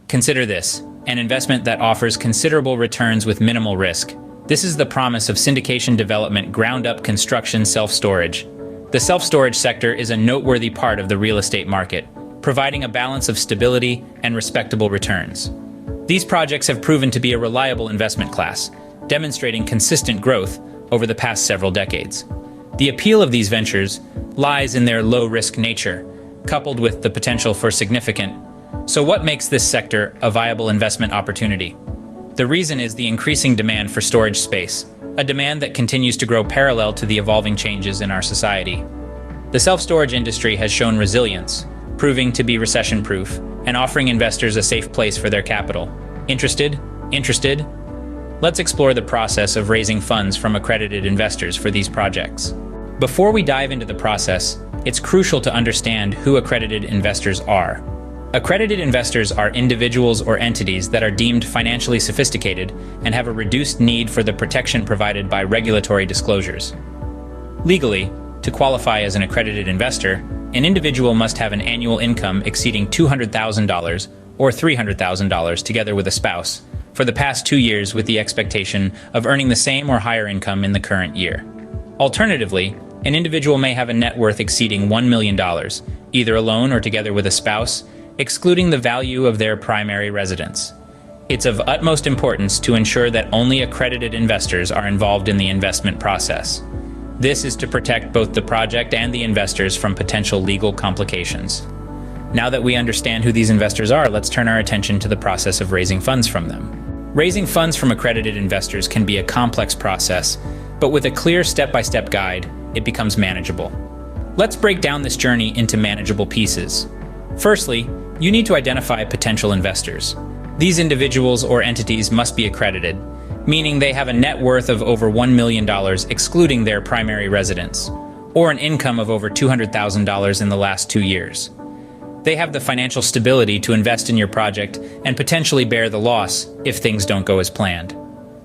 Consider this, an investment that offers considerable returns with minimal risk. This is the promise of syndication development ground-up construction self-storage. The self-storage sector is a noteworthy part of the real estate market, providing a balance of stability and respectable returns. These projects have proven to be a reliable investment class, demonstrating consistent growth over the past several decades. The appeal of these ventures lies in their low-risk nature, coupled with the potential for significant. So what makes this sector a viable investment opportunity? The reason is the increasing demand for storage space, a demand that continues to grow parallel to the evolving changes in our society. The self-storage industry has shown resilience, proving to be recession-proof and offering investors a safe place for their capital. Interested? Interested? Let's explore the process of raising funds from accredited investors for these projects. Before we dive into the process, it's crucial to understand who accredited investors are. Accredited investors are individuals or entities that are deemed financially sophisticated and have a reduced need for the protection provided by regulatory disclosures. Legally, to qualify as an accredited investor, an individual must have an annual income exceeding $200,000 or $300,000 together with a spouse for the past 2 years, with the expectation of earning the same or higher income in the current year. Alternatively, an individual may have a net worth exceeding $1 million, either alone or together with a spouse, excluding the value of their primary residence. It's of utmost importance to ensure that only accredited investors are involved in the investment process. This is to protect both the project and the investors from potential legal complications. Now that we understand who these investors are, let's turn our attention to the process of raising funds from them. Raising funds from accredited investors can be a complex process, but with a clear step-by-step guide, it becomes manageable. Let's break down this journey into manageable pieces. Firstly, you need to identify potential investors. These individuals or entities must be accredited, meaning they have a net worth of over $1 million excluding their primary residence, or an income of over $200,000 in the last 2 years. They have the financial stability to invest in your project and potentially bear the loss if things don't go as planned.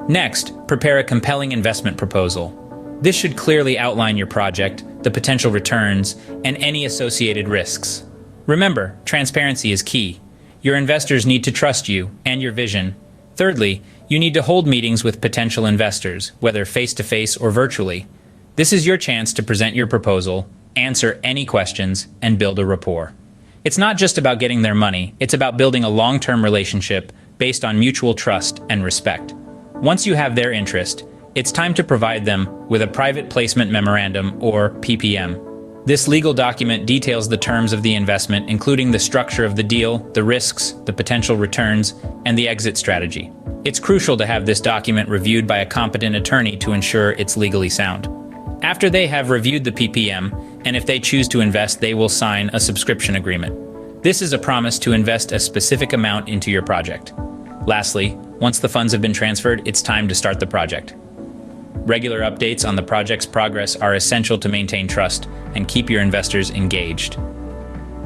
Next, prepare a compelling investment proposal. This should clearly outline your project, the potential returns, and any associated risks. Remember, transparency is key. Your investors need to trust you and your vision. Thirdly, you need to hold meetings with potential investors, whether face-to-face or virtually. This is your chance to present your proposal, answer any questions, and build a rapport. It's not just about getting their money, it's about building a long-term relationship based on mutual trust and respect. Once you have their interest, it's time to provide them with a private placement memorandum, or PPM. This legal document details the terms of the investment, including the structure of the deal, the risks, the potential returns, and the exit strategy. It's crucial to have this document reviewed by a competent attorney to ensure it's legally sound. After they have reviewed the PPM, and if they choose to invest, they will sign a subscription agreement. This is a promise to invest a specific amount into your project. Lastly, once the funds have been transferred, it's time to start the project. Regular updates on the project's progress are essential to maintain trust and keep your investors engaged.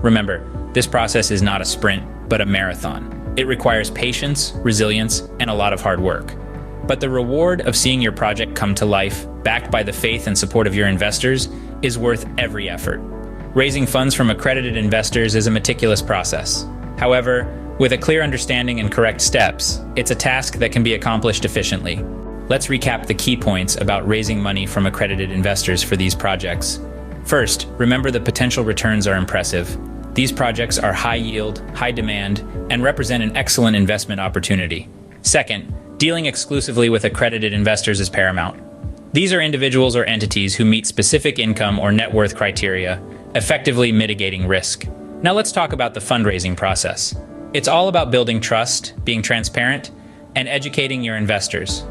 Remember, this process is not a sprint, but a marathon. It requires patience, resilience, and a lot of hard work. But the reward of seeing your project come to life, backed by the faith and support of your investors, is worth every effort. Raising funds from accredited investors is a meticulous process. However, with a clear understanding and correct steps, it's a task that can be accomplished efficiently. Let's recap the key points about raising money from accredited investors for these projects. First, remember the potential returns are impressive. These projects are high yield, high demand, and represent an excellent investment opportunity. Second, dealing exclusively with accredited investors is paramount. These are individuals or entities who meet specific income or net worth criteria, effectively mitigating risk. Now let's talk about the fundraising process. It's all about building trust, being transparent, and educating your investors.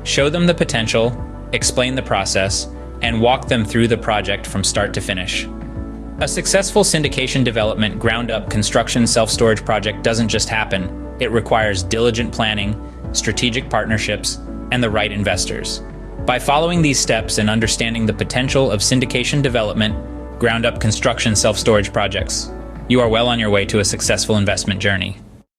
Show them the potential, explain the process, and walk them through the project from start to finish. A successful syndication development ground-up construction self-storage project doesn't just happen. It requires diligent planning, strategic partnerships, and the right investors. By following these steps and understanding the potential of syndication development, ground-up construction self-storage projects, you are well on your way to a successful investment journey.